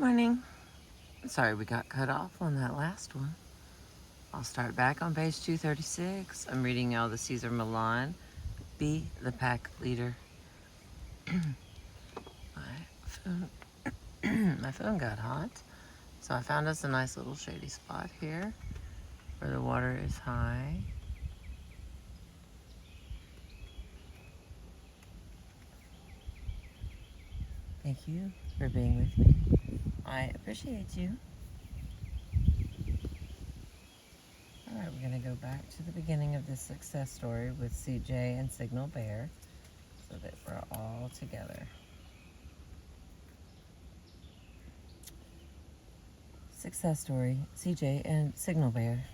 Morning. Sorry we got cut off on that last one. I'll start back on page 236. I'm reading now the Cesar Millan, Be the Pack Leader. My phone got hot, so I found us a nice little shady spot here where the water is high. Thank you for being with me. I appreciate you. All right, we're going to go back to the beginning of this success story with CJ and Signal Bear so that we're all together. Success story, CJ and Signal Bear.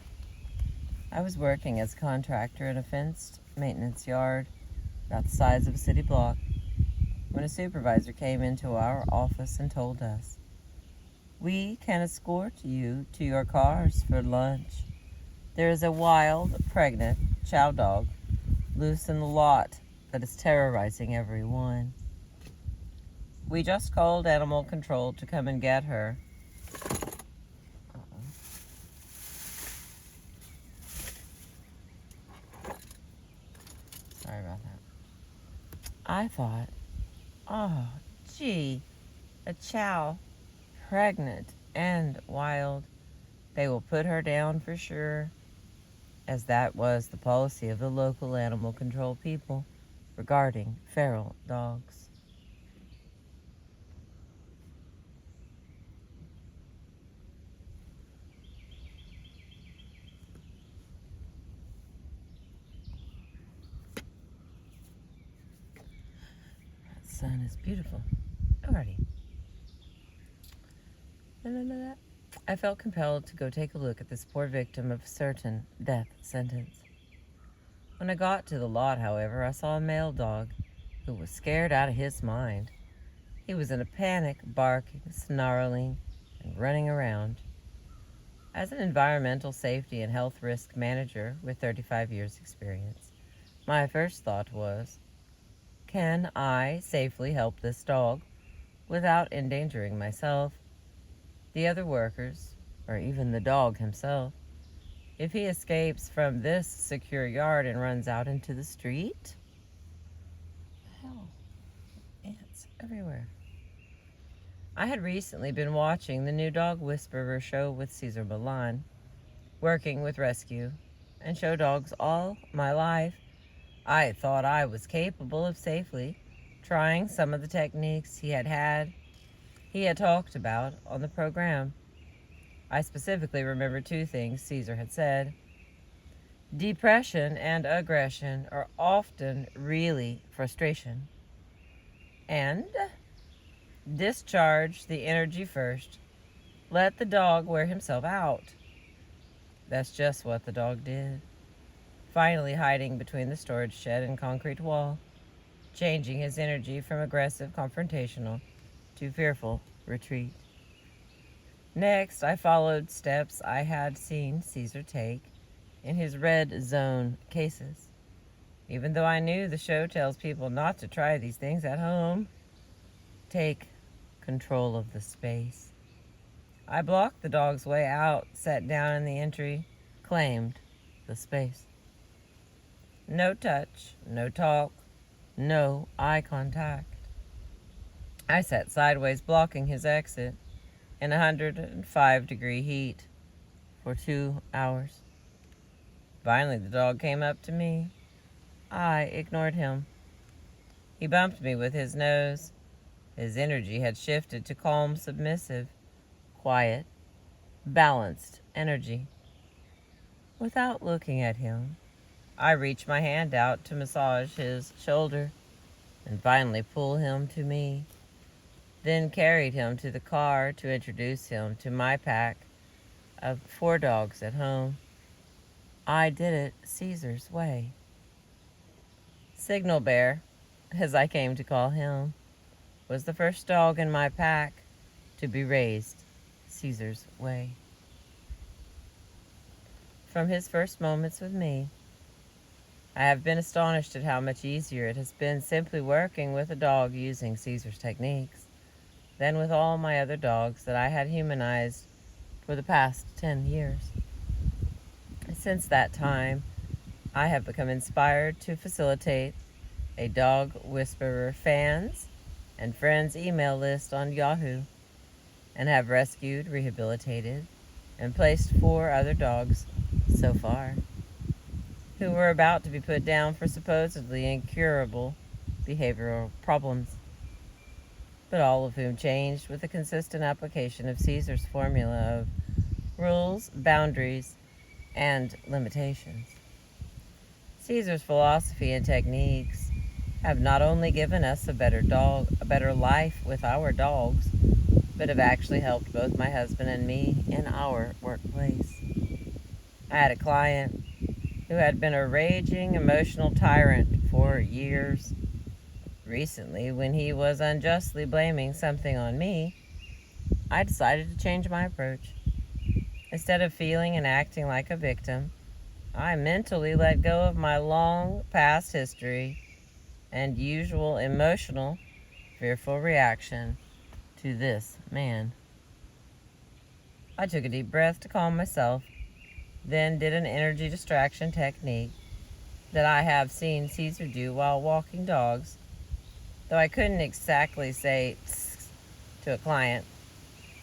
I was working as a contractor in a fenced maintenance yard about the size of a city block when a supervisor came into our office and told us, "We can escort you to your cars for lunch. There is a wild, pregnant chow dog loose in the lot that is terrorizing everyone. We just called animal control to come and get her." Sorry about that. I thought, oh, gee, a chow, pregnant and wild. They will put her down for sure, as that was the policy of the local animal control people regarding feral dogs. That sun is beautiful. Alrighty. I felt compelled to go take a look at this poor victim of a certain death sentence. When I got to the lot, however, I saw a male dog who was scared out of his mind. He was in a panic, barking, snarling, and running around. As an environmental safety and health risk manager with 35 years' experience, my first thought was, can I safely help this dog without endangering myself, the other workers, or even the dog himself, if he escapes from this secure yard and runs out into the street? Hell, ants everywhere. I had recently been watching the new Dog Whisperer show with Cesar Millan, working with rescue and show dogs all my life. I thought I was capable of safely trying some of the techniques he had talked about on the program. I specifically remember two things Cesar had said. Depression and aggression are often really frustration. And discharge the energy first. Let the dog wear himself out. That's just what the dog did. Finally hiding between the storage shed and concrete wall, changing his energy from aggressive confrontational to fearful retreat. Next, I followed steps I had seen Cesar take in his red zone cases. Even though I knew the show tells people not to try these things at home, take control of the space. I blocked the dog's way out, sat down in the entry, claimed the space. No touch, no talk, no eye contact. I sat sideways, blocking his exit in 105-degree heat for 2 hours. Finally, the dog came up to me. I ignored him. He bumped me with his nose. His energy had shifted to calm, submissive, quiet, balanced energy. Without looking at him, I reached my hand out to massage his shoulder and finally pull him to me, then carried him to the car to introduce him to my pack of 4 dogs at home. I did it Cesar's way. Signal Bear, as I came to call him, was the first dog in my pack to be raised Cesar's way. From his first moments with me, I have been astonished at how much easier it has been simply working with a dog using Cesar's techniques. than with all my other dogs that I had humanized for the past 10 years. Since that time, I have become inspired to facilitate a Dog Whisperer fans and friends email list on Yahoo, and have rescued, rehabilitated, and placed 4 other dogs so far, who were about to be put down for supposedly incurable behavioral problems, but all of whom changed with the consistent application of Caesar's formula of rules, boundaries, and limitations. Caesar's philosophy and techniques have not only given us a better life with our dogs, but have actually helped both my husband and me in our workplace. I had a client who had been a raging emotional tyrant for years. Recently, when he was unjustly blaming something on me, I decided to change my approach. Instead of feeling and acting like a victim, I mentally let go of my long past history and usual emotional, fearful reaction to this man. I took a deep breath to calm myself, then did an energy distraction technique that I have seen Caesar do while walking dogs, though I couldn't exactly say tsk to a client.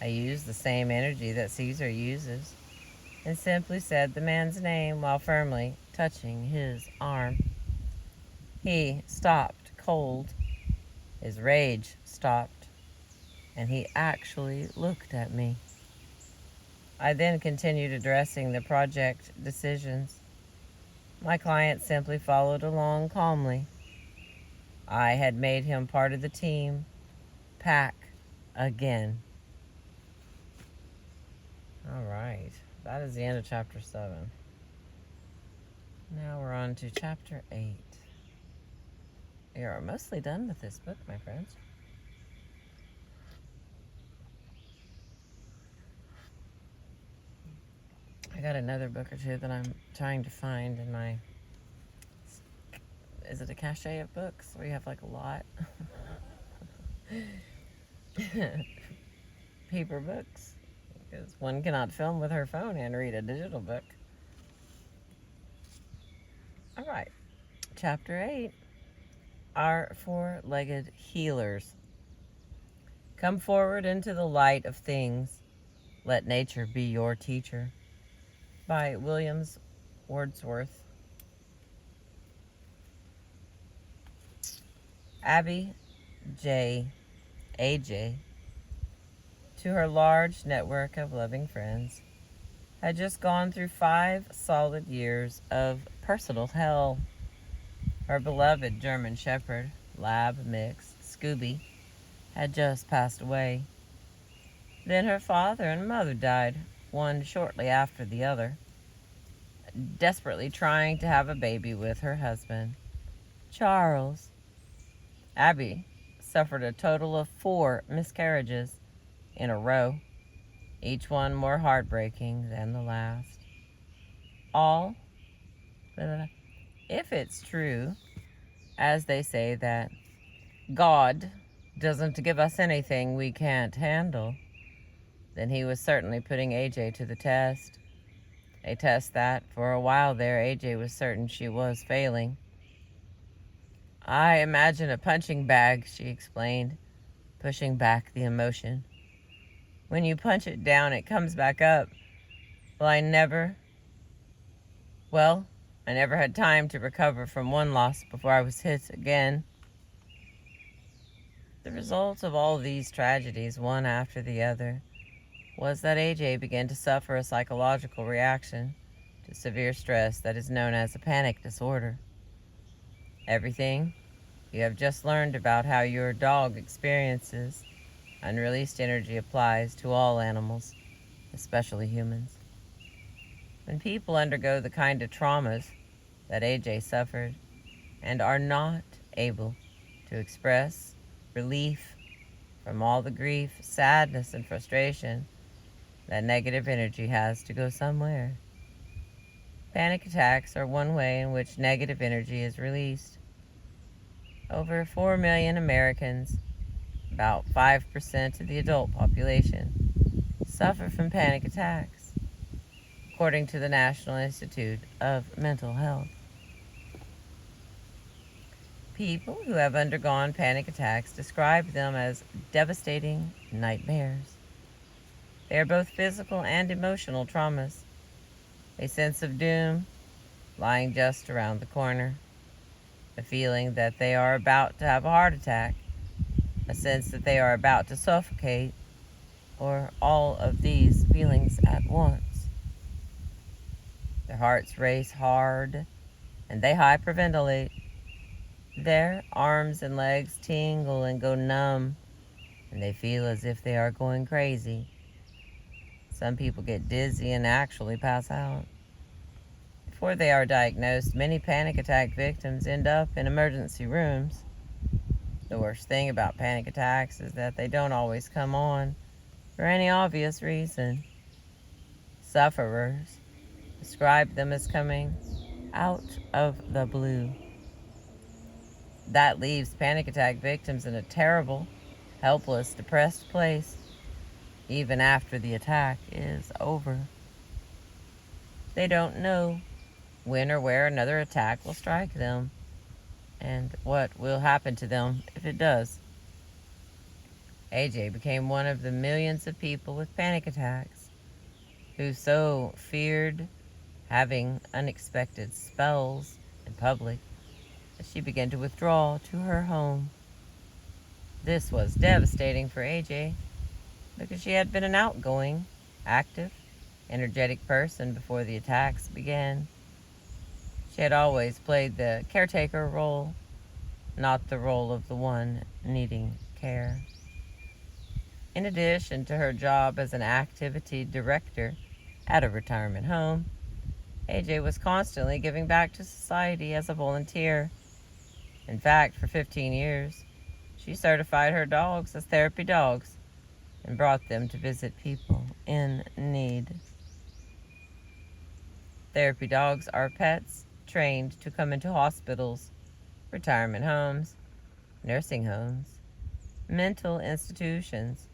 I used the same energy that Caesar uses and simply said the man's name while firmly touching his arm. He stopped cold. His rage stopped, and he actually looked at me. I then continued addressing the project decisions. My client simply followed along calmly. I had made him part of the team. Pack again. All right, that is the end of chapter 7. Now we're on to chapter 8. We are mostly done with this book, my friends. I got another book or two that I'm trying to find in my... Is it a cache of books where you have like a lot? Paper books. Because one cannot film with her phone and read a digital book. All right. Chapter 8. Our Four-Legged Healers. Come forward into the light of things. Let nature be your teacher. By Williams Wordsworth. Abby J. AJ, to her large network of loving friends, had just gone through 5 solid years of personal hell. Her beloved German Shepherd, lab mix, Scooby, had just passed away. Then her father and mother died, one shortly after the other, desperately trying to have a baby with her husband, Charles. Abby suffered a total of 4 miscarriages in a row, each one more heartbreaking than the last. All, if it's true, as they say, that God doesn't give us anything we can't handle, then he was certainly putting AJ to the test. A test that, for a while there, AJ was certain she was failing. I imagine a punching bag, she explained, pushing back the emotion. When you punch it down, it comes back up. Well, I never had time to recover from one loss before I was hit again. The result of all these tragedies, one after the other, was that AJ began to suffer a psychological reaction to severe stress that is known as a panic disorder. Everything you have just learned about how your dog experiences unreleased energy applies to all animals, especially humans. When people undergo the kind of traumas that AJ suffered and are not able to express relief from all the grief, sadness, and frustration, that negative energy has to go somewhere. Panic attacks are one way in which negative energy is released. Over 4 million Americans About 5% of the adult population suffer from panic attacks, according to the National Institute of Mental Health. People who have undergone panic attacks describe them as devastating nightmares. They are both physical and emotional traumas, a sense of doom lying just around the corner, a feeling that they are about to have a heart attack, a sense that they are about to suffocate, or all of these feelings at once. Their hearts race hard and they hyperventilate. Their arms and legs tingle and go numb, and they feel as if they are going crazy. Some people get dizzy and actually pass out. Before they are diagnosed, many panic attack victims end up in emergency rooms. The worst thing about panic attacks is that they don't always come on for any obvious reason. Sufferers describe them as coming out of the blue. That leaves panic attack victims in a terrible, helpless, depressed place, even after the attack is over. They don't know when or where another attack will strike them, and what will happen to them if it does. AJ became one of the millions of people with panic attacks who so feared having unexpected spells in public that she began to withdraw to her home. This was devastating for AJ because she had been an outgoing, active, energetic person before the attacks began. She had always played the caretaker role, not the role of the one needing care. In addition to her job as an activity director at a retirement home, AJ was constantly giving back to society as a volunteer. In fact, for 15 years, she certified her dogs as therapy dogs and brought them to visit people in need. Therapy dogs are pets trained to come into hospitals, retirement homes, nursing homes, mental institutions,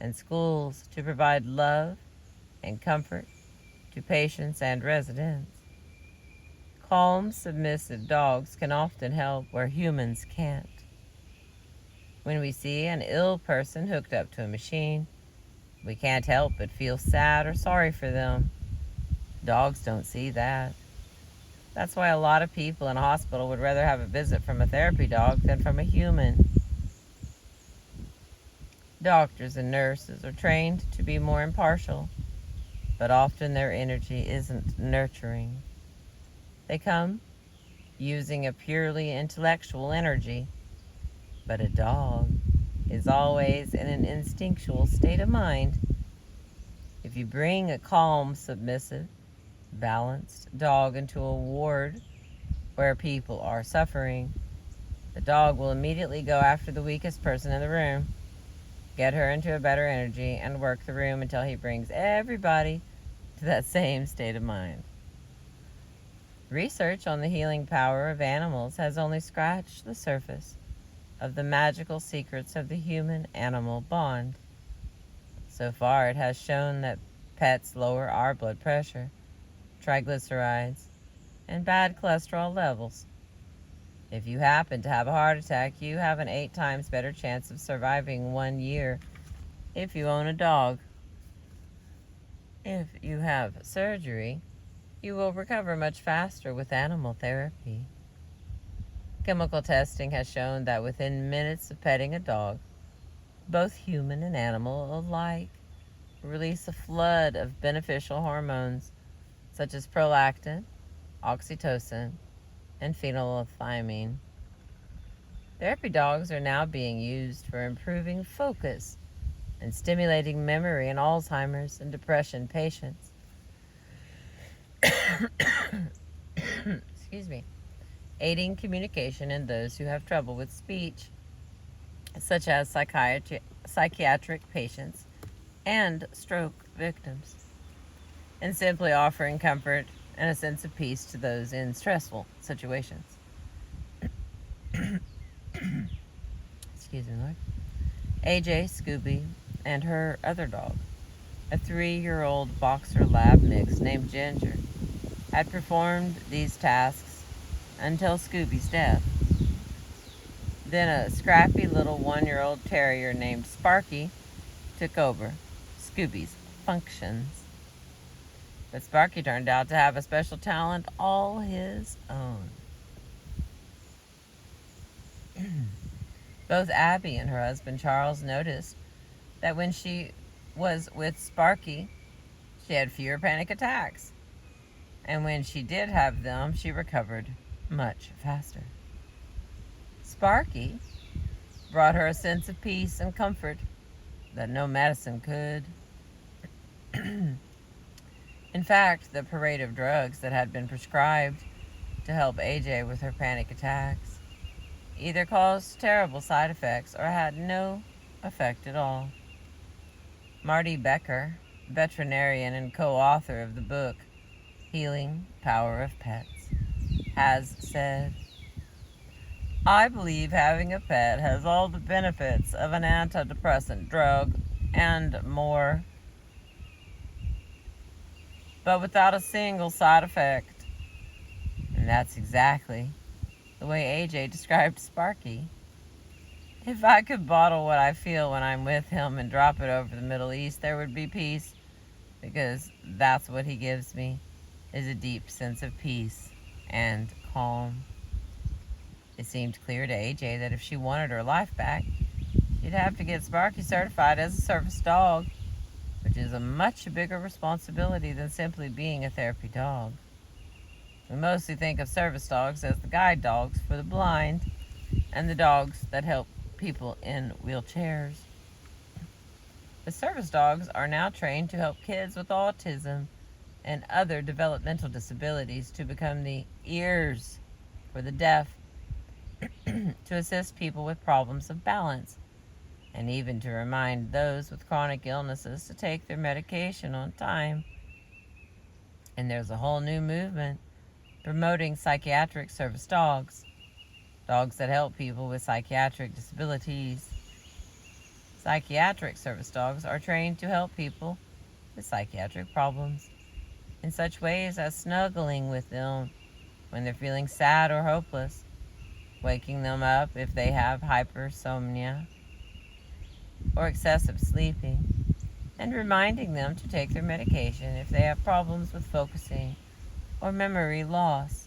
and schools to provide love and comfort to patients and residents. Calm, submissive dogs can often help where humans can't. When we see an ill person hooked up to a machine, we can't help but feel sad or sorry for them. Dogs don't see that. That's why a lot of people in a hospital would rather have a visit from a therapy dog than from a human. Doctors and nurses are trained to be more impartial, but often their energy isn't nurturing. They come using a purely intellectual energy, but a dog is always in an instinctual state of mind. If you bring a calm, submissive, balanced dog into a ward where people are suffering, the dog will immediately go after the weakest person in the room, get her into a better energy, and work the room until he brings everybody to that same state of mind. Research on the healing power of animals has only scratched the surface of the magical secrets of the human-animal bond. So far, it has shown that pets lower our blood pressure, triglycerides, and bad cholesterol levels. If you happen to have a heart attack, you have an 8 times better chance of surviving 1 year if you own a dog. If you have surgery, you will recover much faster with animal therapy. Chemical testing has shown that within minutes of petting a dog, both human and animal alike release a flood of beneficial hormones such as prolactin, oxytocin, and phenylethylamine. Therapy dogs are now being used for improving focus and stimulating memory in Alzheimer's and depression patients. Excuse me. Aiding communication in those who have trouble with speech, such as psychiatric patients and stroke victims, and simply offering comfort and a sense of peace to those in stressful situations. Excuse me, Lord. AJ, Scooby, and her other dog, a 3-year-old boxer lab mix named Ginger, had performed these tasks until Scooby's death. Then a scrappy little 1-year-old terrier named Sparky took over Scooby's functions. But Sparky turned out to have a special talent all his own. Both Abby and her husband Charles noticed that when she was with Sparky, she had fewer panic attacks. And when she did have them, she recovered much faster. Sparky brought her a sense of peace and comfort that no medicine could. In fact, the parade of drugs that had been prescribed to help AJ with her panic attacks either caused terrible side effects or had no effect at all. Marty Becker, veterinarian and co-author of the book Healing Power of Pets, has said, "I believe having a pet has all the benefits of an antidepressant drug and more, but without a single side effect." And that's exactly the way AJ described Sparky. "If I could bottle what I feel when I'm with him and drop it over the Middle East, there would be peace, because that's what he gives me, is a deep sense of peace and calm." It seemed clear to AJ that if she wanted her life back, she'd have to get Sparky certified as a service dog, which is a much bigger responsibility than simply being a therapy dog. We mostly think of service dogs as the guide dogs for the blind and the dogs that help people in wheelchairs. The service dogs are now trained to help kids with autism and other developmental disabilities to become the ears for the deaf, to assist people with problems of balance, and even to remind those with chronic illnesses to take their medication on time. And there's a whole new movement promoting psychiatric service dogs, dogs that help people with psychiatric disabilities. Psychiatric service dogs are trained to help people with psychiatric problems in such ways as snuggling with them when they're feeling sad or hopeless, waking them up if they have hypersomnia or excessive sleeping, and reminding them to take their medication if they have problems with focusing or memory loss.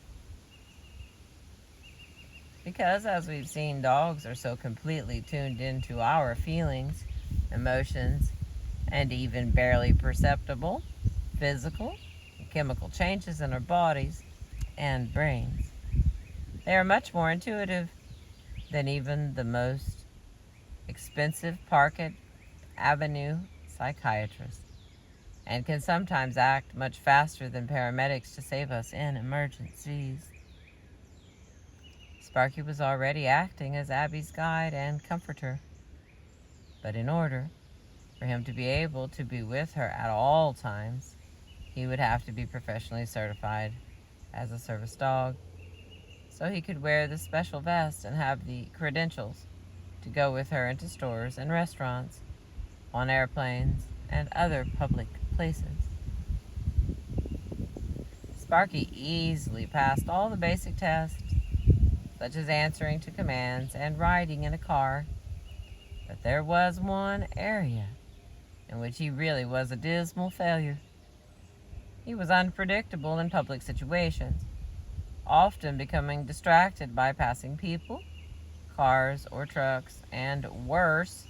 Because, as we've seen, dogs are so completely tuned into our feelings, emotions, and even barely perceptible physical and chemical changes in our bodies and brains. They are much more intuitive than even the most expensive Park Avenue psychiatrist, and can sometimes act much faster than paramedics to save us in emergencies. Sparky was already acting as Abby's guide and comforter, but in order for him to be able to be with her at all times, he would have to be professionally certified as a service dog, so he could wear the special vest and have the credentials to go with her into stores and restaurants, on airplanes, and other public places. Sparky easily passed all the basic tests, such as answering to commands and riding in a car, but there was one area in which he really was a dismal failure. He was unpredictable in public situations, often becoming distracted by passing people, cars, or trucks, and worse,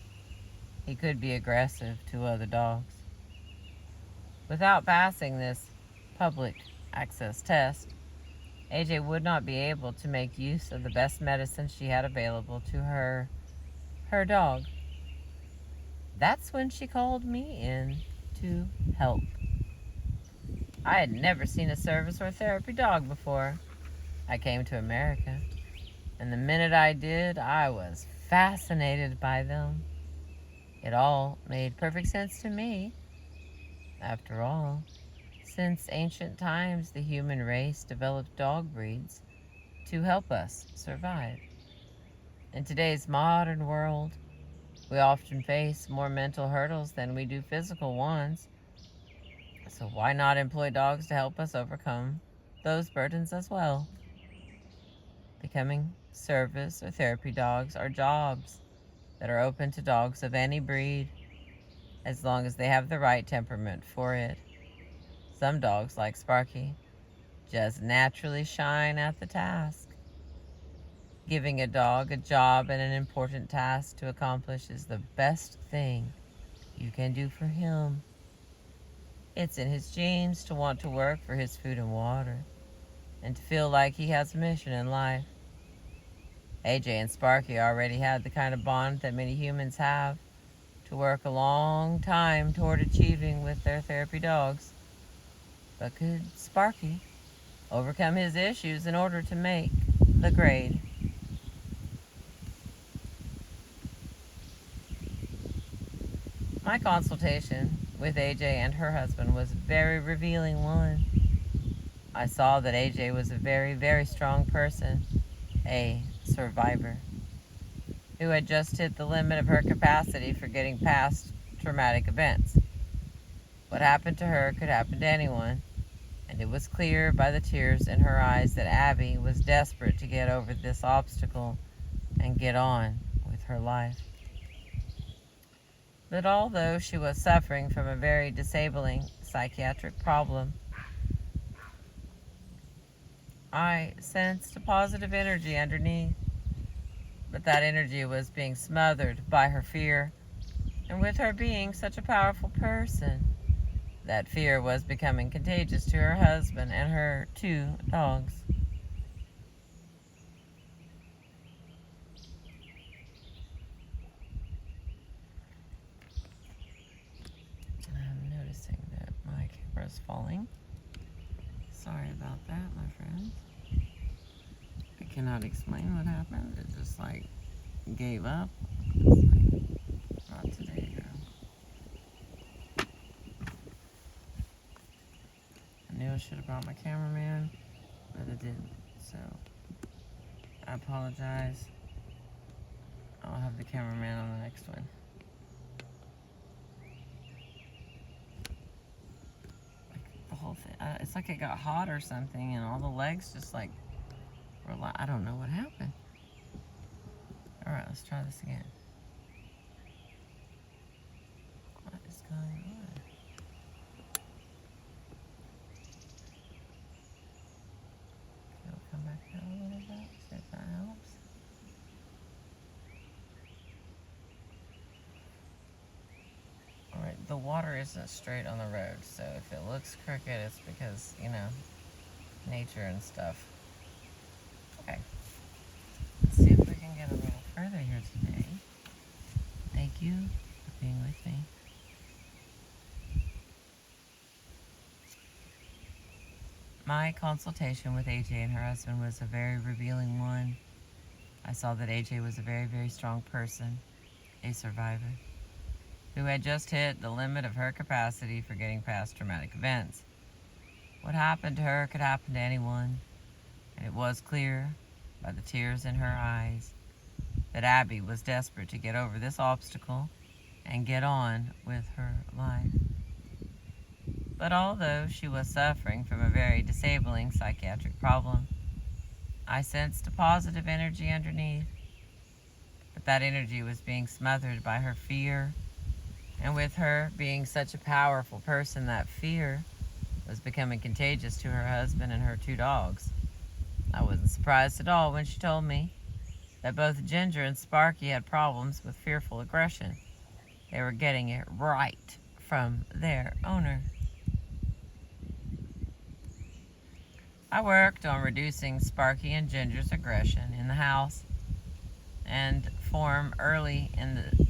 he could be aggressive to other dogs. Without passing this public access test, AJ would not be able to make use of the best medicine she had available to her dog. That's when she called me in to help. I had never seen a service or therapy dog before I came to America, and the minute I did, I was fascinated by them. It all made perfect sense to me. After all, since ancient times, the human race developed dog breeds to help us survive. In today's modern world, We often face more mental hurdles than we do physical ones. So why not employ dogs to help us overcome those burdens as well? Becoming service or therapy dogs are jobs that are open to dogs of any breed, as long as they have the right temperament for it. Some dogs, like Sparky, just naturally shine at the task. Giving a dog a job and an important task to accomplish is the best thing you can do for him. It's in his genes to want to work for his food and water, and to feel like he has a mission in life. AJ and Sparky already had the kind of bond that many humans have to work a long time toward achieving with their therapy dogs. But could Sparky overcome his issues in order to make the grade? My consultation with AJ and her husband was a very revealing one. I saw that AJ was a very, very strong person, a survivor, who had just hit the limit of her capacity for getting past traumatic events. What happened to her could happen to anyone, and it was clear by the tears in her eyes that Abby was desperate to get over this obstacle and get on with her life. But although she was suffering from a very disabling psychiatric problem, I sensed a positive energy underneath. But that energy was being smothered by her fear, and with her being such a powerful person, that fear was becoming contagious to her husband and her 2 dogs. I'm noticing that my camera is falling. Sorry about that, my friends. I cannot explain what happened. It just gave up. Not today, girl. I knew I should have brought my cameraman, but I didn't. So I apologize. I'll have the cameraman on the next one. The whole thing, it's like it got hot or something, and all the legs just were I don't know what happened. All right, let's try this again. What is going on? It'll come back out a little bit, see if that helps. All right, the water isn't straight on the road, so if it looks crooked, it's because, nature and stuff. Okay, let's see if we can get a little further here today. Thank you for being with me. My consultation with AJ and her husband was a very revealing one. I saw that AJ was a very, very strong person, a survivor, who had just hit the limit of her capacity for getting past traumatic events. What happened to her could happen to anyone, and it was clear by the tears in her eyes that Abby was desperate to get over this obstacle and get on with her life. But although she was suffering from a very disabling psychiatric problem, I sensed a positive energy underneath. But that energy was being smothered by her fear, and with her being such a powerful person, that fear was becoming contagious to her husband and her 2 dogs. I wasn't surprised at all when she told me that both Ginger and Sparky had problems with fearful aggression. They were getting it right from their owner. I worked on reducing Sparky and Ginger's aggression in the house, and from early in the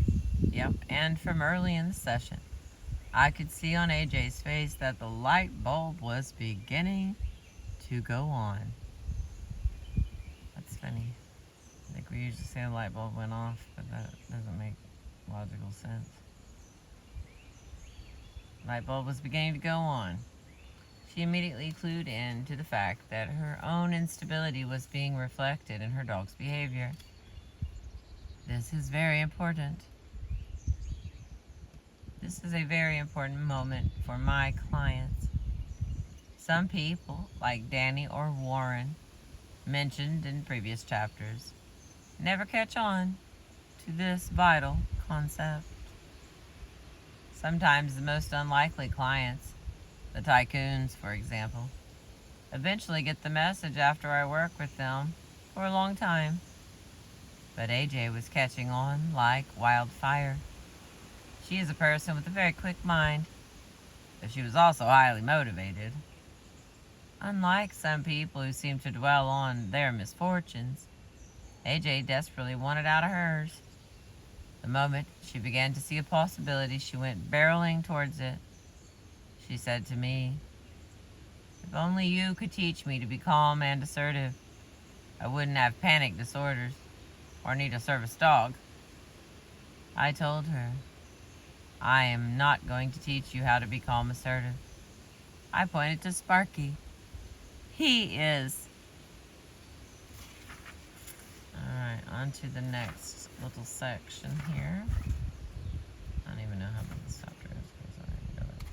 session, I could see on AJ's face that the light bulb was beginning to go on. That's funny. I think we usually say the light bulb went off, but that doesn't make logical sense. Light bulb was beginning to go on. She immediately clued in to the fact that her own instability was being reflected in her dog's behavior. This is very important. This is a very important moment for my clients. Some people, like Danny or Warren, mentioned in previous chapters, never catch on to this vital concept. Sometimes the most unlikely clients, the tycoons for example, eventually get the message after I work with them for a long time. But AJ was catching on like wildfire. She is a person with a very quick mind, but she was also highly motivated. Unlike some people who seem to dwell on their misfortunes, AJ desperately wanted out of hers. The moment she began to see a possibility, she went barreling towards it. She said to me, "If only you could teach me to be calm and assertive, I wouldn't have panic disorders or need a service dog." I told her, "I am not going to teach you how to be calm assertive." I pointed to Sparky. "He is." Alright, on to the next little section here. I don't even know how big this chapter is because I didn't go that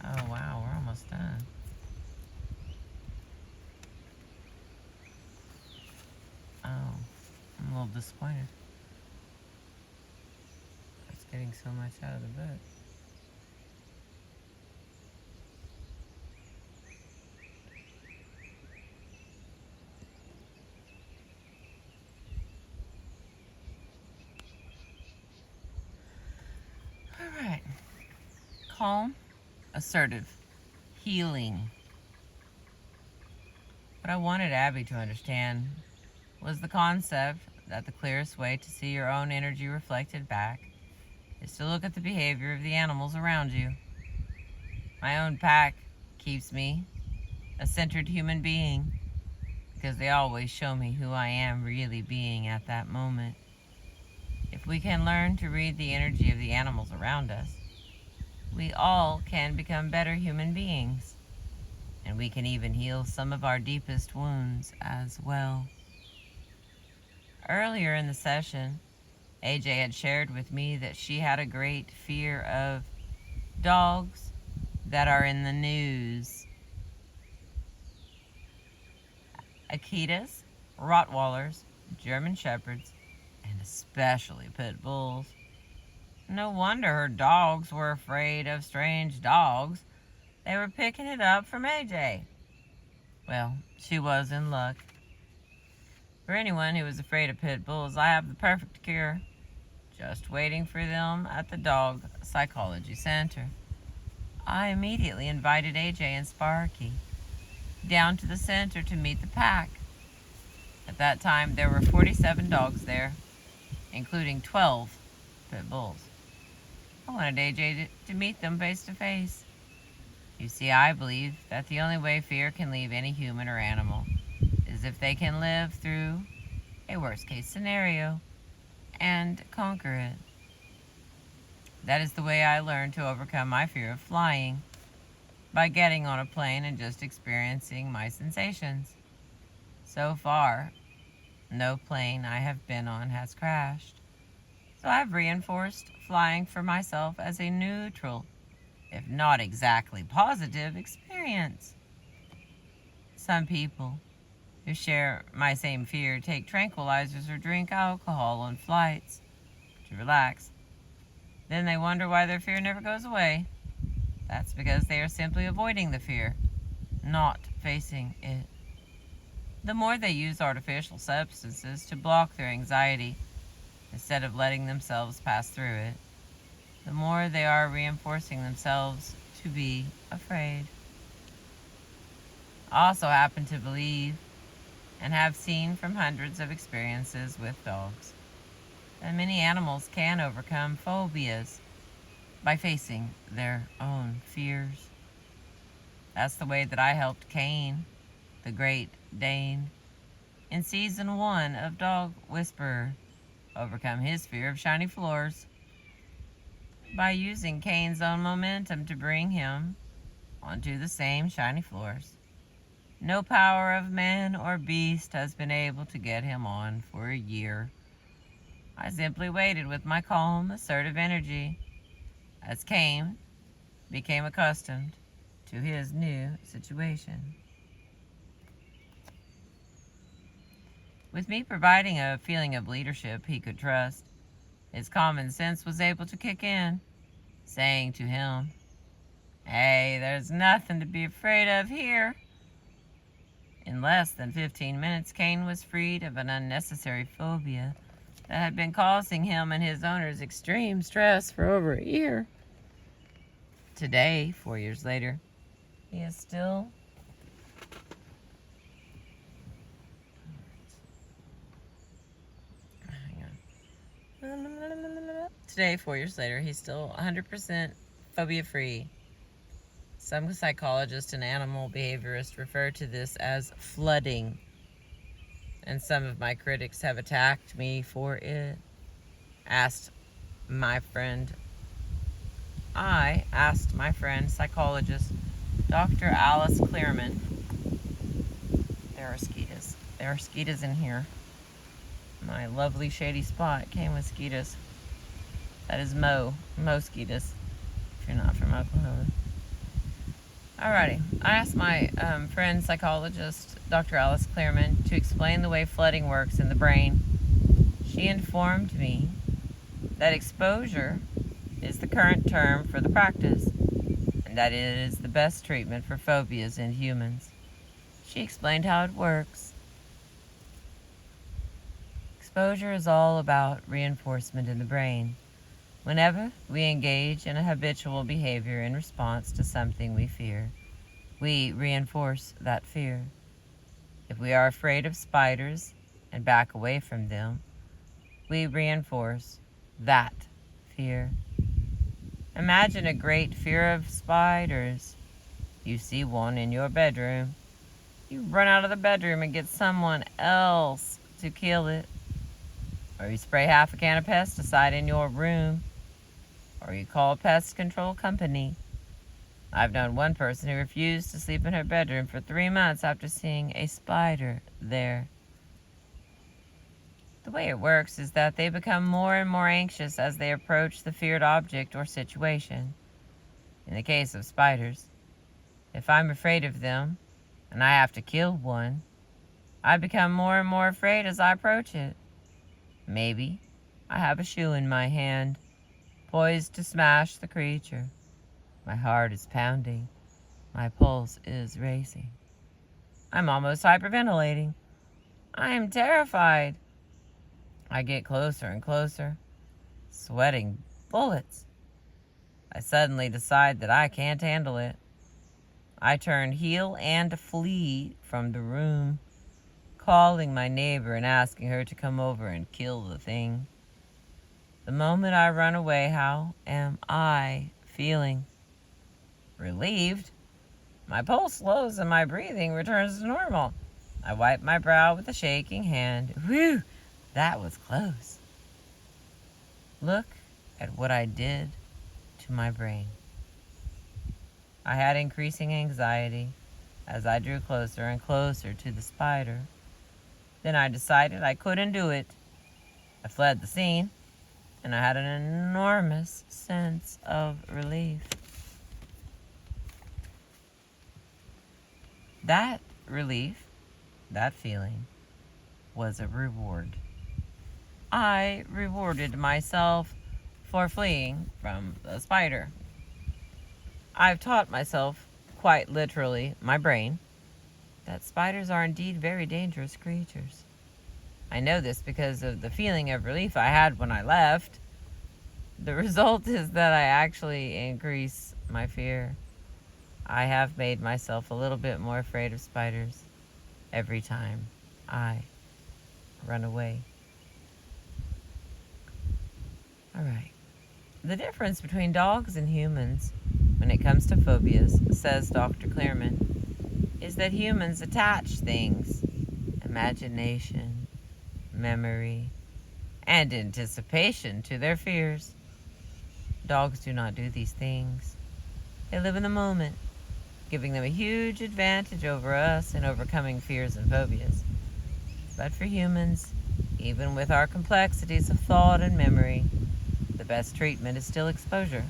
far. Oh wow, we're almost done. Oh, I'm a little disappointed. It's getting so much out of the book. Alright. Calm, assertive, healing. What I wanted Abby to understand was the concept that the clearest way to see your own energy reflected back is to look at the behavior of the animals around you. My own pack keeps me a centered human being because they always show me who I am really being at that moment. If we can learn to read the energy of the animals around us, we all can become better human beings, and we can even heal some of our deepest wounds as well. Earlier in the session, AJ had shared with me that she had a great fear of dogs that are in the news. Akitas, Rottweilers, German Shepherds, and especially pit bulls. No wonder her dogs were afraid of strange dogs. They were picking it up from AJ. Well, she was in luck. For anyone who is afraid of pit bulls, I have the perfect cure. Just waiting for them at the Dog Psychology Center. I immediately invited AJ and Sparky down to the center to meet the pack. At that time, there were 47 dogs there, including 12 pit bulls. I wanted AJ to meet them face to face. You see, I believe that the only way fear can leave any human or animal is if they can live through a worst case scenario and conquer it. That is the way I learned to overcome my fear of flying, by getting on a plane and just experiencing my sensations. So far, no plane I have been on has crashed. So I've reinforced flying for myself as a neutral, if not exactly positive, experience. Some people who share my same fear take tranquilizers or drink alcohol on flights to relax. Then they wonder why their fear never goes away. That's because they are simply avoiding the fear, not facing it. The more they use artificial substances to block their anxiety instead of letting themselves pass through it, the more they are reinforcing themselves to be afraid. I also happen to believe, and have seen from hundreds of experiences with dogs, that many animals can overcome phobias by facing their own fears. That's the way that I helped Cain, the Great Dane, in season 1 of Dog Whisperer, overcome his fear of shiny floors by using Cain's own momentum to bring him onto the same shiny floors. No power of man or beast has been able to get him on for a year. I simply waited with my calm, assertive energy as Cain became accustomed to his new situation. With me providing a feeling of leadership he could trust, his common sense was able to kick in, saying to him, "Hey, there's nothing to be afraid of here." In less than 15 minutes, Cain was freed of an unnecessary phobia that had been causing him and his owners extreme stress for over a year. Today, 4 years later, he is still Today, 4 years later, he's still 100% phobia-free. Some psychologists and animal behaviorists refer to this as flooding, and some of my critics have attacked me for it. I asked my friend, psychologist, Dr. Alice Clearman. There are skeeters. There are skeeters in here. My lovely shady spot came with skeeters. That is mosquitoes, if you're not from Oklahoma. Alrighty, I asked my friend psychologist, Dr. Alice Clearman, to explain the way flooding works in the brain. She informed me that exposure is the current term for the practice, and that it is the best treatment for phobias in humans. She explained how it works. Exposure is all about reinforcement in the brain. Whenever we engage in a habitual behavior in response to something we fear, we reinforce that fear. If we are afraid of spiders and back away from them, we reinforce that fear. Imagine a great fear of spiders. You see one in your bedroom. You run out of the bedroom and get someone else to kill it. Or you spray half a can of pesticide in your room. Or you call a pest control company. I've known one person who refused to sleep in her bedroom for 3 months after seeing a spider there. The way it works is that they become more and more anxious as they approach the feared object or situation. In the case of spiders, if I'm afraid of them and I have to kill one, I become more and more afraid as I approach it. Maybe I have a shoe in my hand, poised to smash the creature. My heart is pounding. My pulse is racing. I'm almost hyperventilating. I am terrified. I get closer and closer, sweating bullets. I suddenly decide that I can't handle it. I turn heel and flee from the room, calling my neighbor and asking her to come over and kill the thing. The moment I run away, how am I feeling? Relieved. My pulse slows and my breathing returns to normal. I wipe my brow with a shaking hand. Whew, that was close. Look at what I did to my brain. I had increasing anxiety as I drew closer and closer to the spider. Then I decided I couldn't do it. I fled the scene, and I had an enormous sense of relief. That relief, that feeling, was a reward. I rewarded myself for fleeing from the spider. I've taught myself, quite literally, my brain, that spiders are indeed very dangerous creatures. I know this because of the feeling of relief I had when I left. The result is that I actually increase my fear. I have made myself a little bit more afraid of spiders every time I run away. All right. The difference between dogs and humans when it comes to phobias, says Dr. Clearman, is that humans attach things, imagination, memory, and anticipation to their fears. Dogs do not do these things. They live in the moment, giving them a huge advantage over us in overcoming fears and phobias. But for humans, Even with our complexities of thought and memory, the best treatment is still exposure.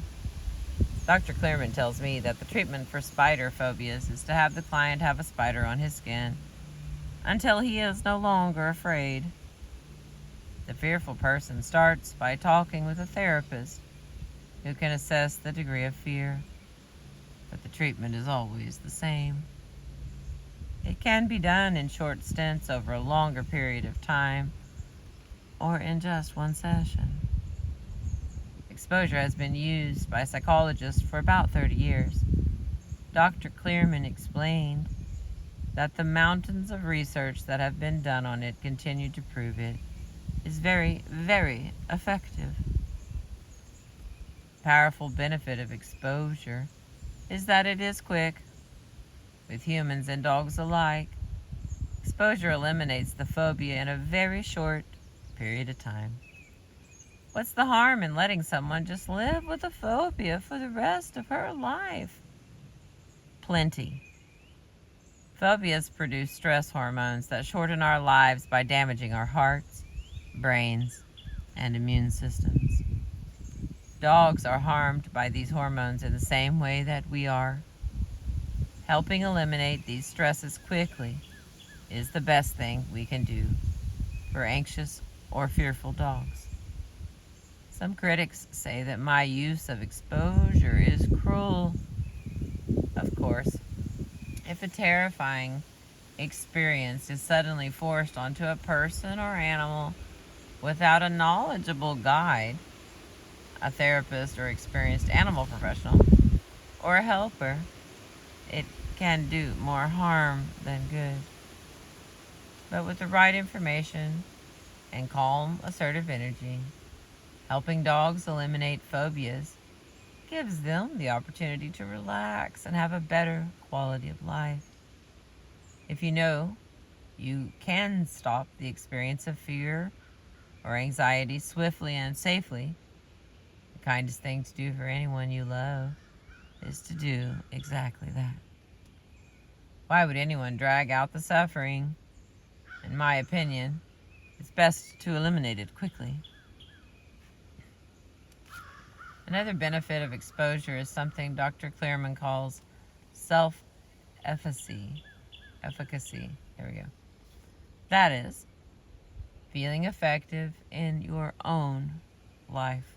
Dr. Clearman tells me that the treatment for spider phobias is to have the client have a spider on his skin until he is no longer afraid. The fearful person starts by talking with a therapist who can assess the degree of fear, but the treatment is always the same. It can be done in short stints over a longer period of time or in just one session. Exposure has been used by psychologists for about 30 years. Dr. Clearman explained that the mountains of research that have been done on it continue to prove it is very, very effective. Powerful benefit of exposure is that it is quick. With humans and dogs alike, exposure eliminates the phobia in a very short period of time. What's the harm in letting someone just live with a phobia for the rest of her life? Plenty. Phobias produce stress hormones that shorten our lives by damaging our hearts, brains, and immune systems. Dogs are harmed by these hormones in the same way that we are. Helping eliminate these stresses quickly is the best thing we can do for anxious or fearful dogs. Some critics say that my use of exposure is cruel. Of course, if a terrifying experience is suddenly forced onto a person or animal without a knowledgeable guide, a therapist or experienced animal professional, or a helper, it can do more harm than good. But with the right information and calm, assertive energy, helping dogs eliminate phobias gives them the opportunity to relax and have a better quality of life. If you know you can stop the experience of fear or anxiety swiftly and safely, the kindest thing to do for anyone you love is to do exactly that. Why would anyone drag out the suffering? In my opinion, it's best to eliminate it quickly. Another benefit of exposure is something Dr. Clearman calls self-efficacy. There we go. That is, feeling effective in your own life.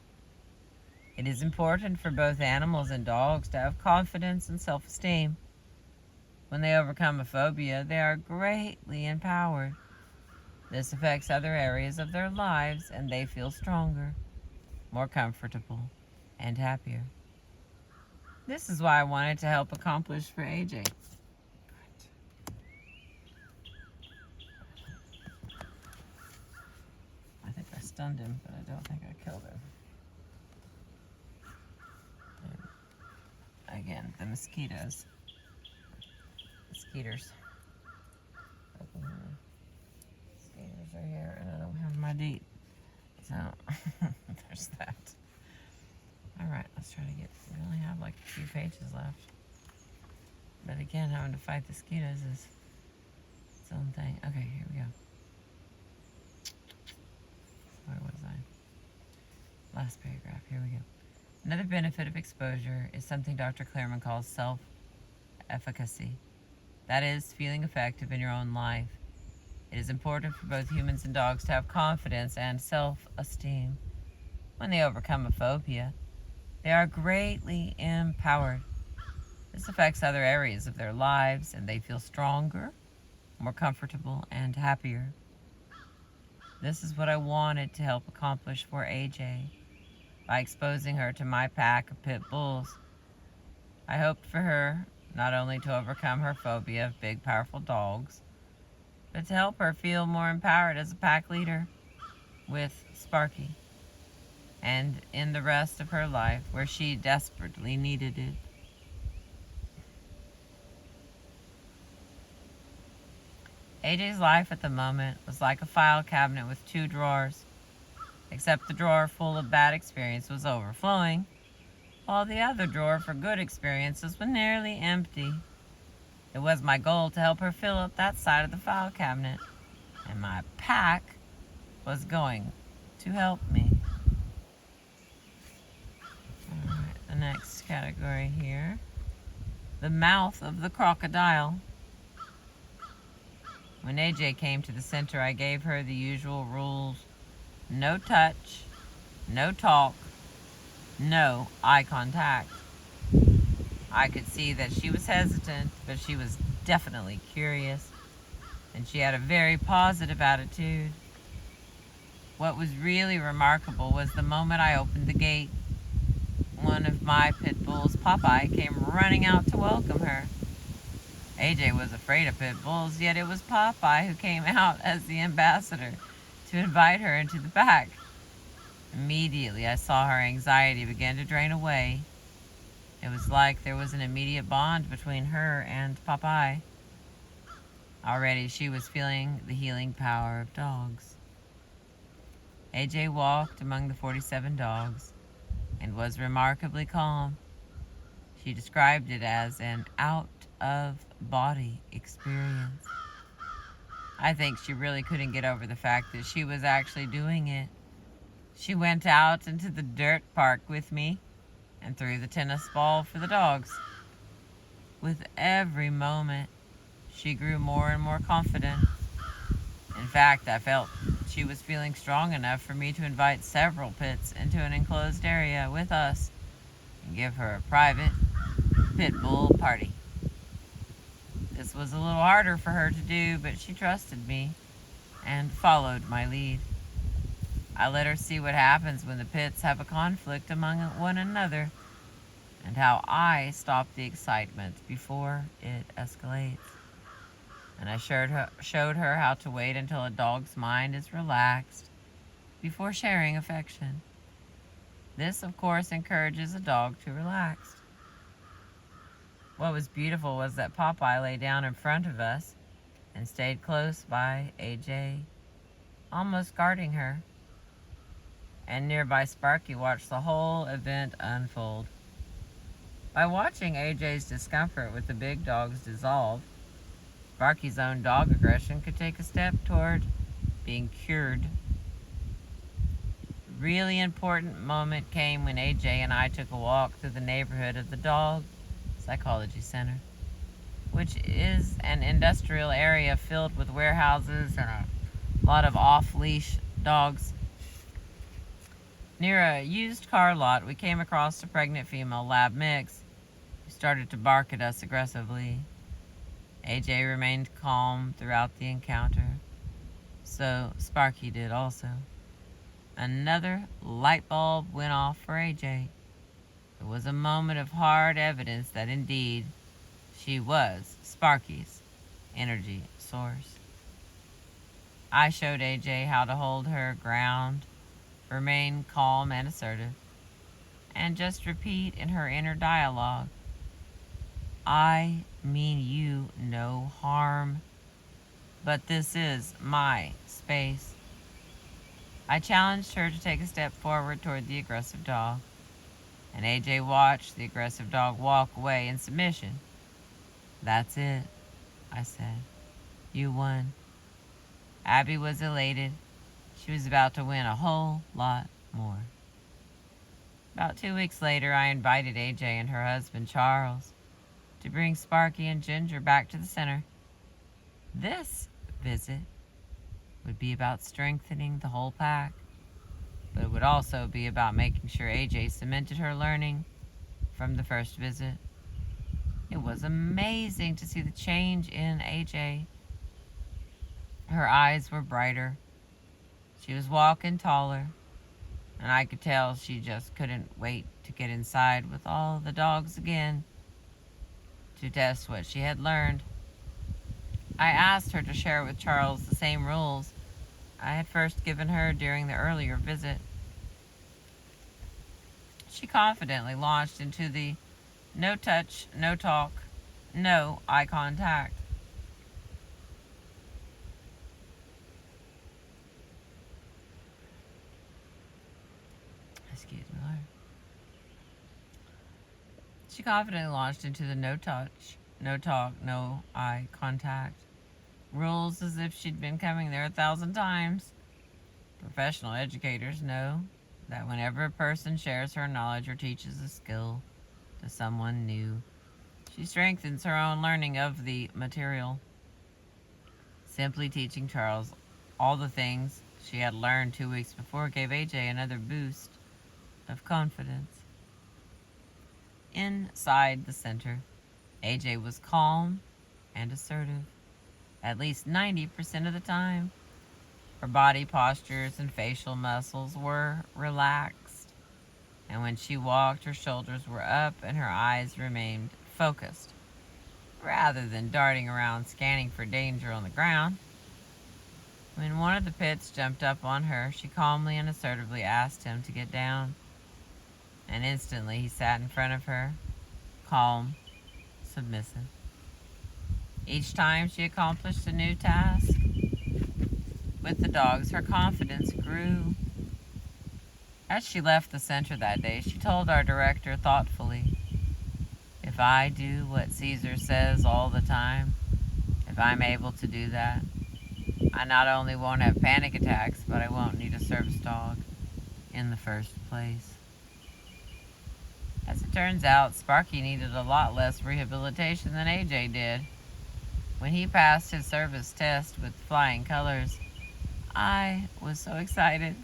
It is important for both animals and dogs to have confidence and self-esteem. When they overcome a phobia, they are greatly empowered. This affects other areas of their lives, and they feel stronger, more comfortable, and happier. This is why I wanted to help accomplish for AJ. I think I stunned him, but I don't think I killed him. And again, the mosquitoes. Mosquitoes are here, and I don't have my deed. So, there's that. Alright, let's try to get... We only have like a few pages left. But again, having to fight the mosquitoes is its own thing. Okay, here we go. Where was I? Last paragraph. Here we go. Another benefit of exposure is something Dr. Clearman calls self-efficacy. That is, feeling effective in your own life. It is important for both humans and dogs to have confidence and self-esteem. When they overcome a phobia, they are greatly empowered. This affects other areas of their lives, and they feel stronger, more comfortable, and happier. This is what I wanted to help accomplish for AJ by exposing her to my pack of pit bulls. I hoped for her not only to overcome her phobia of big, powerful dogs, but to help her feel more empowered as a pack leader with Sparky and in the rest of her life where she desperately needed it. AJ's life at the moment was like a file cabinet with 2 drawers, except the drawer full of bad experience was overflowing, while the other drawer for good experiences was nearly empty. It was my goal to help her fill up that side of the file cabinet, and my pack was going to help me. Alright, the next category here. The mouth of the crocodile. When AJ came to the center, I gave her the usual rules. No touch, no talk, no eye contact. I could see that she was hesitant, but she was definitely curious, and she had a very positive attitude. What was really remarkable was the moment I opened the gate, one of my pit bulls, Popeye, came running out to welcome her. AJ was afraid of pit bulls, yet it was Popeye who came out as the ambassador to invite her into the pack. Immediately, I saw her anxiety begin to drain away. It was like there was an immediate bond between her and Popeye. Already, she was feeling the healing power of dogs. AJ walked among the 47 dogs and was remarkably calm. She described it as an out-of-body experience. I think she really couldn't get over the fact that she was actually doing it. She went out into the dirt park with me and threw the tennis ball for the dogs. With every moment, she grew more and more confident. In fact, I felt she was feeling strong enough for me to invite several pits into an enclosed area with us and give her a private pit bull party. This was a little harder for her to do, but she trusted me and followed my lead. I let her see what happens when the pits have a conflict among one another and how I stop the excitement before it escalates. And I showed her how to wait until a dog's mind is relaxed before sharing affection. This, of course, encourages a dog to relax. What was beautiful was that Popeye lay down in front of us and stayed close by AJ, almost guarding her. And nearby Sparky watched the whole event unfold. By watching AJ's discomfort with the big dogs dissolve, Sparky's own dog aggression could take a step toward being cured. A really important moment came when AJ and I took a walk through the neighborhood of the Dog Psychology Center, which is an industrial area filled with warehouses and a lot of off-leash dogs. Near a used car lot, we came across a pregnant female lab mix who started to bark at us aggressively. AJ remained calm throughout the encounter, so Sparky did also. Another light bulb went off for AJ. It was a moment of hard evidence that indeed she was Sparky's energy source. I showed AJ how to hold her ground, remain calm and assertive, and just repeat in her inner dialogue, I mean you no harm, but this is my space. I challenged her to take a step forward toward the aggressive dog, and AJ watched the aggressive dog walk away in submission. That's it, I said. You won. Abby was elated. She was about to win a whole lot more. About 2 weeks later, I invited AJ and her husband, Charles, to bring Sparky and Ginger back to the center. This visit would be about strengthening the whole pack, but it would also be about making sure AJ cemented her learning from the first visit. It was amazing to see the change in AJ. Her eyes were brighter. She was walking taller, and I could tell she just couldn't wait to get inside with all the dogs again to test what she had learned. I asked her to share with Charles the same rules I had first given her during the earlier visit. She confidently launched into the no touch, no talk, no eye contact. Excuse me, Lord. She confidently launched into the no touch, no talk, no eye contact rules as if she'd been coming there 1,000 times. Professional educators know that whenever a person shares her knowledge or teaches a skill to someone new, she strengthens her own learning of the material. Simply teaching Charles all the things she had learned 2 weeks before gave AJ another boost of confidence. Inside the center, AJ was calm and assertive, at least 90% of the time. Her body postures and facial muscles were relaxed, and when she walked, her shoulders were up and her eyes remained focused, rather than darting around scanning for danger on the ground. When one of the pits jumped up on her, she calmly and assertively asked him to get down, and instantly he sat in front of her, calm, submissive. Each time she accomplished a new task with the dogs, her confidence grew. As she left the center that day, she told our director thoughtfully, "If I do what Caesar says all the time, if I'm able to do that, I not only won't have panic attacks, but I won't need a service dog in the first place." As it turns out, Sparky needed a lot less rehabilitation than AJ did. When he passed his service test with flying colors, I was so excited.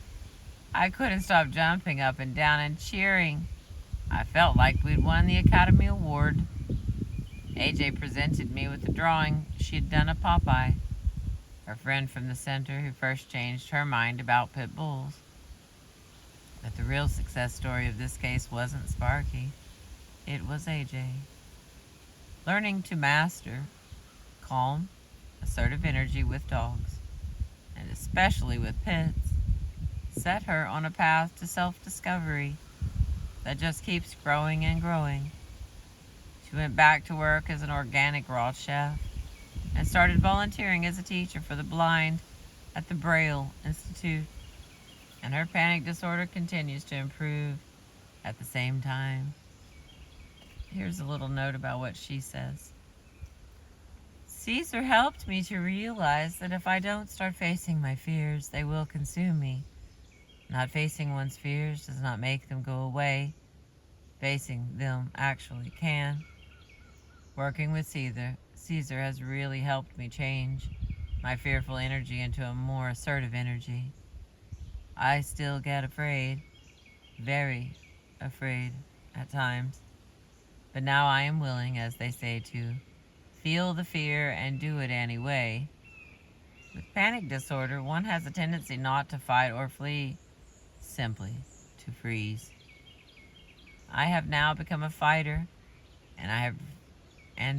I couldn't stop jumping up and down and cheering. I felt like we'd won the Academy Award. AJ presented me with a drawing she'd done of Popeye, her friend from the center who first changed her mind about pit bulls. But the real success story of this case wasn't Sparky. It was AJ. Learning to master calm, assertive energy with dogs, and especially with pits, set her on a path to self-discovery that just keeps growing and growing. She went back to work as an organic raw chef and started volunteering as a teacher for the blind at the Braille Institute. And her panic disorder continues to improve at the same time. Here's a little note about what she says. "Caesar helped me to realize that if I don't start facing my fears, they will consume me. Not facing one's fears does not make them go away. Facing them actually can. Working with Caesar has really helped me change my fearful energy into a more assertive energy. I still get afraid, very afraid at times, but now I am willing, as they say, to feel the fear and do it anyway. With panic disorder, one has a tendency not to fight or flee, simply to freeze. I have now become a fighter, and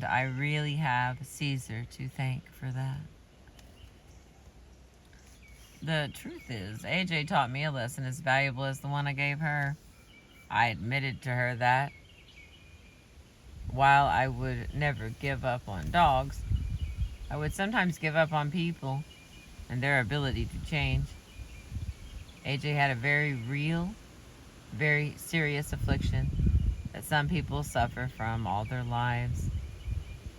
I really have Caesar to thank for that." The truth is, AJ taught me a lesson as valuable as the one I gave her. I admitted to her that while I would never give up on dogs, I would sometimes give up on people and their ability to change. AJ had a very real, very serious affliction that some people suffer from all their lives.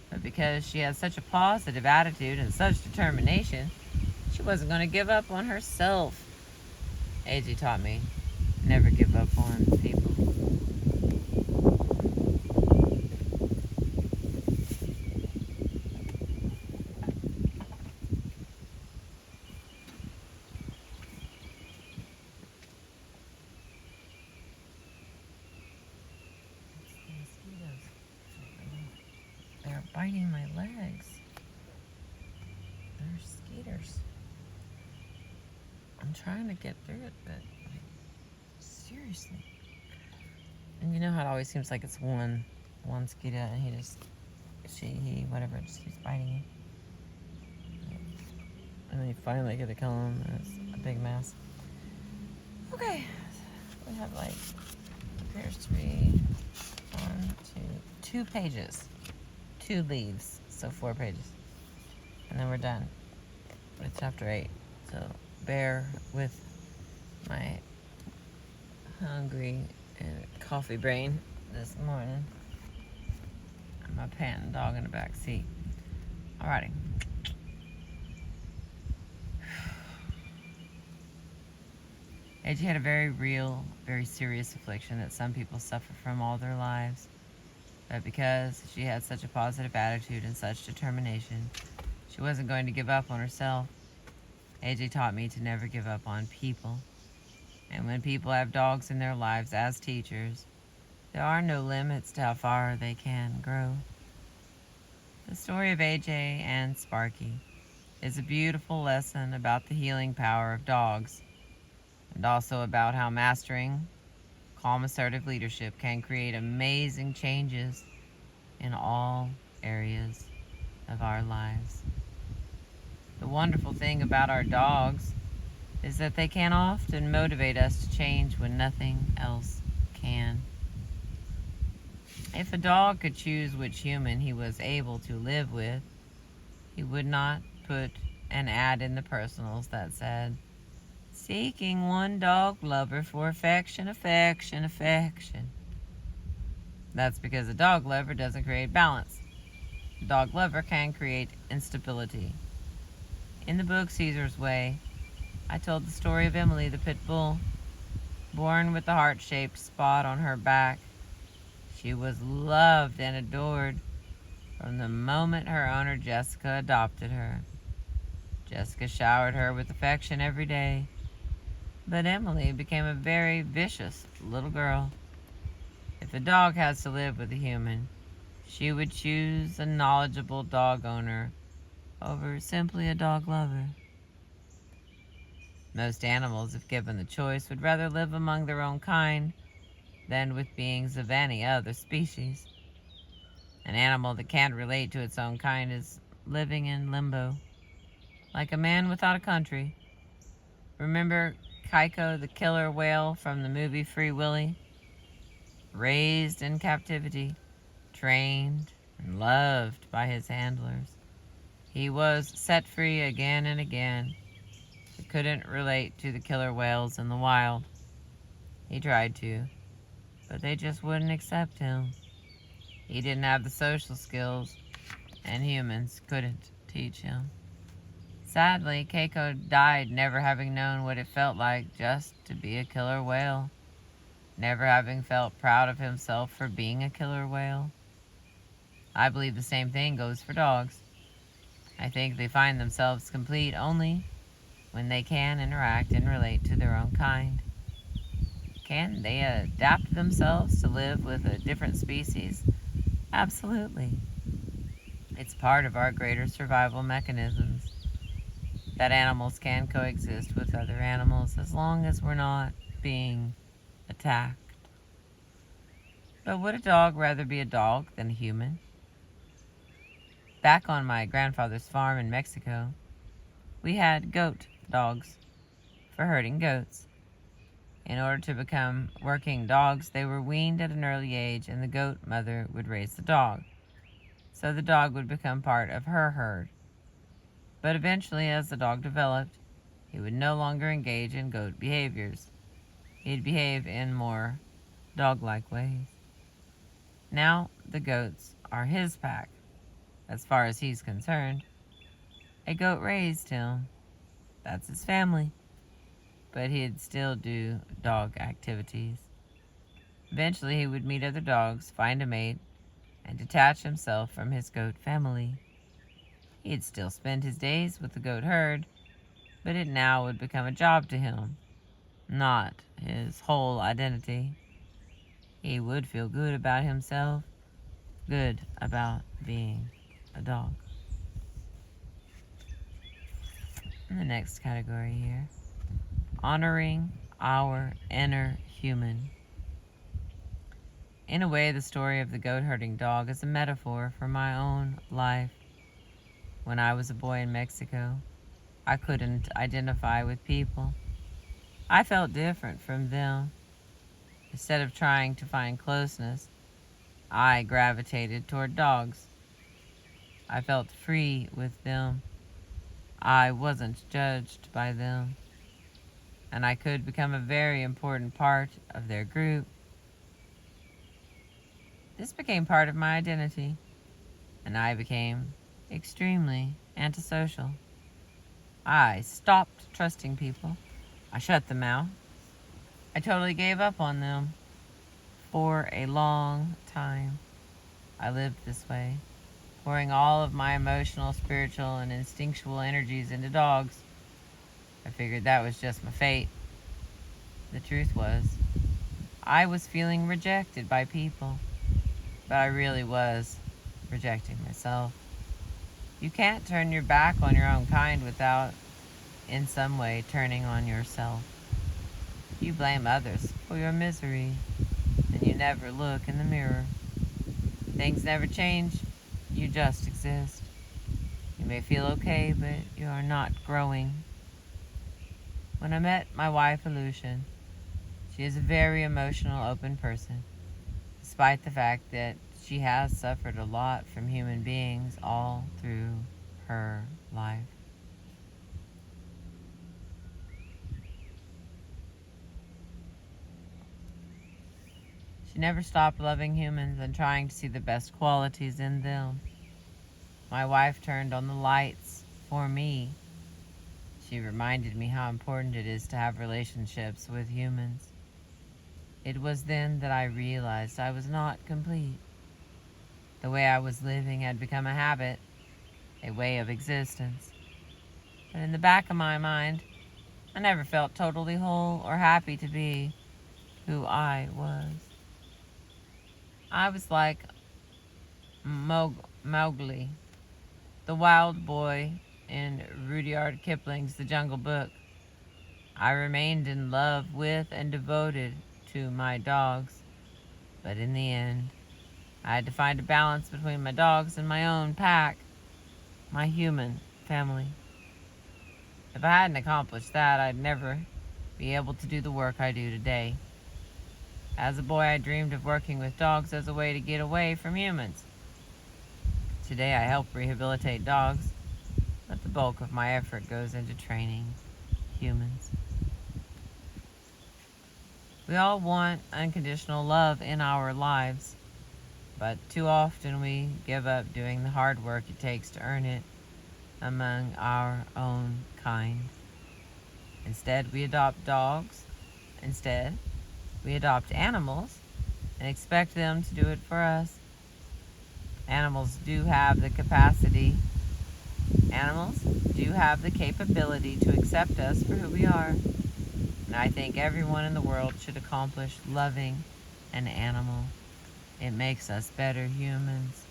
But because she had such a positive attitude and such determination, she wasn't going to give up on herself. AJ taught me never give up on people. They're biting my legs. They're skeeters. I'm trying to get through it, but seriously. And you know how it always seems like it's one skeeter and he just keeps biting you. And then you finally get to kill him and it's a big mess. Okay. We have appears to be 2 pages. 2 leaves, so 4 pages. And then we're done with chapter 8. So bear with my hungry and coffee brain this morning. And my panting dog in the back seat. Alrighty. AJ had a very real, very serious affliction that some people suffer from all their lives. But because she had such a positive attitude and such determination, she wasn't going to give up on herself. AJ taught me to never give up on people. And when people have dogs in their lives as teachers, there are no limits to how far they can grow. The story of AJ and Sparky is a beautiful lesson about the healing power of dogs, and also about how mastering calm, assertive leadership can create amazing changes in all areas of our lives. The wonderful thing about our dogs is that they can often motivate us to change when nothing else can. If a dog could choose which human he was able to live with, he would not put an ad in the personals that said, "Seeking one dog lover for affection, affection, affection." That's because a dog lover doesn't create balance. A dog lover can create instability. In the book Caesar's Way, I told the story of Emily the pit bull. Born with the heart-shaped spot on her back, she was loved and adored from the moment her owner Jessica adopted her. Jessica showered her with affection every day, but Emily became a very vicious little girl. If a dog has to live with a human, she would choose a knowledgeable dog owner over simply a dog lover. Most animals, if given the choice, would rather live among their own kind than with beings of any other species. An animal that can't relate to its own kind is living in limbo, like a man without a country. Remember Keiko the killer whale from the movie Free Willy? Raised in captivity, trained and loved by his handlers, he was set free again and again. He couldn't relate to the killer whales in the wild. He tried to, but they just wouldn't accept him. He didn't have the social skills, and humans couldn't teach him. Sadly, Keiko died never having known what it felt like just to be a killer whale, never having felt proud of himself for being a killer whale. I believe the same thing goes for dogs. I think they find themselves complete only when they can interact and relate to their own kind. Can they adapt themselves to live with a different species? Absolutely. It's part of our greater survival mechanisms that animals can coexist with other animals as long as we're not being attacked. But would a dog rather be a dog than a human? Back on my grandfather's farm in Mexico, we had goat dogs for herding goats. In order to become working dogs, they were weaned at an early age, and the goat mother would raise the dog, so the dog would become part of her herd. But eventually, as the dog developed, he would no longer engage in goat behaviors. He'd behave in more dog-like ways. Now, the goats are his pack, as far as he's concerned. A goat raised him. That's his family. But he'd still do dog activities. Eventually, he would meet other dogs, find a mate, and detach himself from his goat family. He'd still spend his days with the goat herd, but it now would become a job to him, not his whole identity. He would feel good about himself, good about being a dog. In the next category here, honoring our inner human. In a way, the story of the goat herding dog is a metaphor for my own life. When I was a boy in Mexico, I couldn't identify with people. I felt different from them. Instead of trying to find closeness, I gravitated toward dogs. I felt free with them. I wasn't judged by them. And I could become a very important part of their group. This became part of my identity, and I became extremely antisocial. I stopped trusting people. I shut them out. I totally gave up on them. For a long time, I lived this way, pouring all of my emotional, spiritual, and instinctual energies into dogs. I figured that was just my fate. The truth was, I was feeling rejected by people, but I really was rejecting myself. You can't turn your back on your own kind without, in some way, turning on yourself. You blame others for your misery, and you never look in the mirror. Things never change, you just exist. You may feel okay, but you are not growing. When I met my wife, Aleutian, she is a very emotional, open person, despite the fact that she has suffered a lot from human beings all through her life. She never stopped loving humans and trying to see the best qualities in them. My wife turned on the lights for me. She reminded me how important it is to have relationships with humans. It was then that I realized I was not complete. The way I was living had become a habit, a way of existence. But in the back of my mind, I never felt totally whole or happy to be who I was. I was like Mowgli, the wild boy in Rudyard Kipling's The Jungle Book. I remained in love with and devoted to my dogs, but in the end, I had to find a balance between my dogs and my own pack, my human family. If I hadn't accomplished that, I'd never be able to do the work I do today. As a boy, I dreamed of working with dogs as a way to get away from humans. Today, I help rehabilitate dogs, but the bulk of my effort goes into training humans. We all want unconditional love in our lives, but too often we give up doing the hard work it takes to earn it among our own kind. Instead, we adopt animals and expect them to do it for us. Animals do have the capability to accept us for who we are. And I think everyone in the world should accomplish loving an animal. It makes us better humans,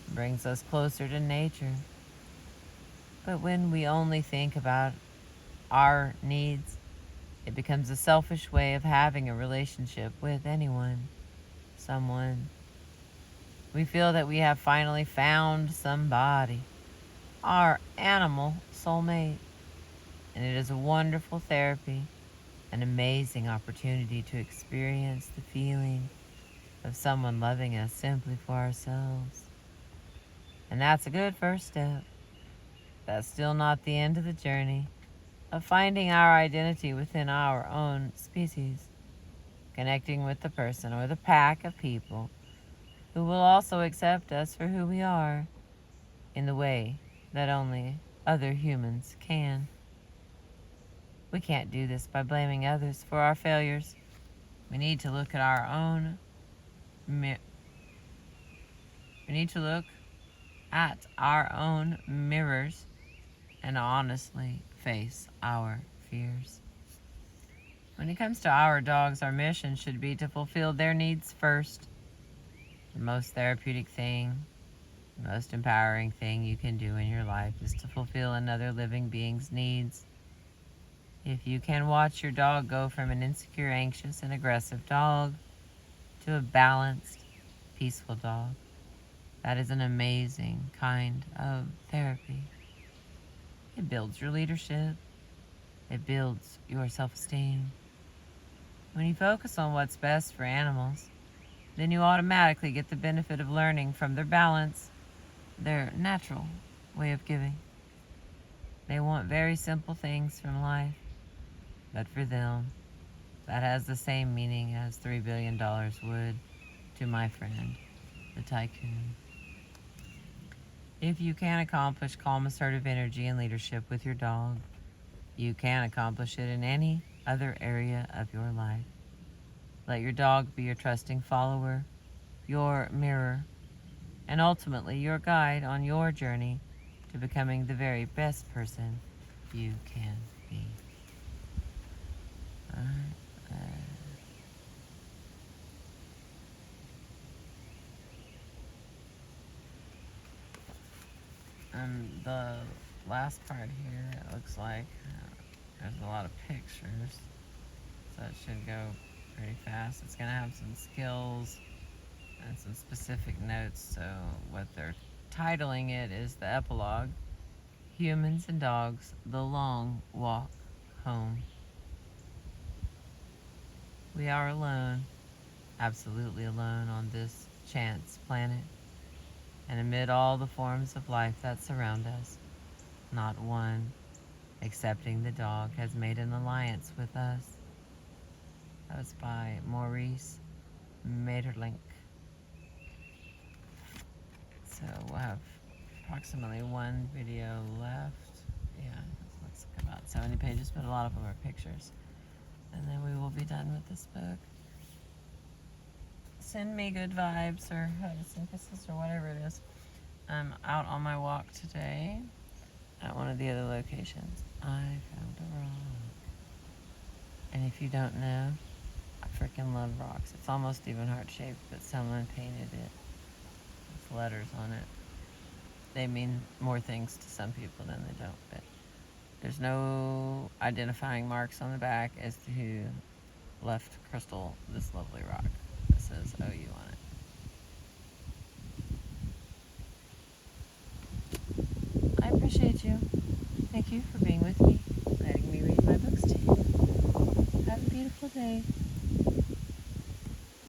brings us closer to nature. But when we only think about our needs, it becomes a selfish way of having a relationship with someone. We feel that we have finally found somebody, our animal soulmate. And it is a wonderful therapy, an amazing opportunity to experience the feeling of someone loving us simply for ourselves. And that's a good first step. That's still not the end of the journey of finding our identity within our own species, connecting with the person or the pack of people who will also accept us for who we are in the way that only other humans can. We can't do this by blaming others for our failures. We need to look at our own mirrors and honestly face our fears. When it comes to our dogs, our mission should be to fulfill their needs first. The most therapeutic thing, the most empowering thing you can do in your life is to fulfill another living being's needs. If you can watch your dog go from an insecure, anxious, and aggressive dog to a balanced, peaceful dog, that is an amazing kind of therapy. It builds your leadership. It builds your self-esteem. When you focus on what's best for animals, then you automatically get the benefit of learning from their balance, their natural way of giving. They want very simple things from life, but for them, that has the same meaning as $3 billion would to my friend, the tycoon. If you can accomplish calm, assertive energy and leadership with your dog, you can accomplish it in any other area of your life. Let your dog be your trusting follower, your mirror, and ultimately your guide on your journey to becoming the very best person you can be. And the last part here, it looks like there's a lot of pictures, so it should go pretty fast. It's going to have some skills and some specific notes. So what they're titling it is the epilogue, Humans and Dogs, The Long Walk Home. We are alone, absolutely alone on this chance planet. And amid all the forms of life that surround us, not one, excepting the dog, has made an alliance with us. That was by Maurice Maeterlinck. So we'll have approximately one video left. Yeah, looks like about 70 pages, but a lot of them are pictures. And then we will be done with this book. Send me good vibes or hugs and kisses or whatever it is. I'm out on my walk today at one of the other locations. I found a rock. And if you don't know, I freaking love rocks. It's almost even heart-shaped, but someone painted it with letters on it. They mean more things to some people than they don't, but there's no identifying marks on the back as to who left Crystal this lovely rock that says OU on it. I appreciate you. Thank you for being with me.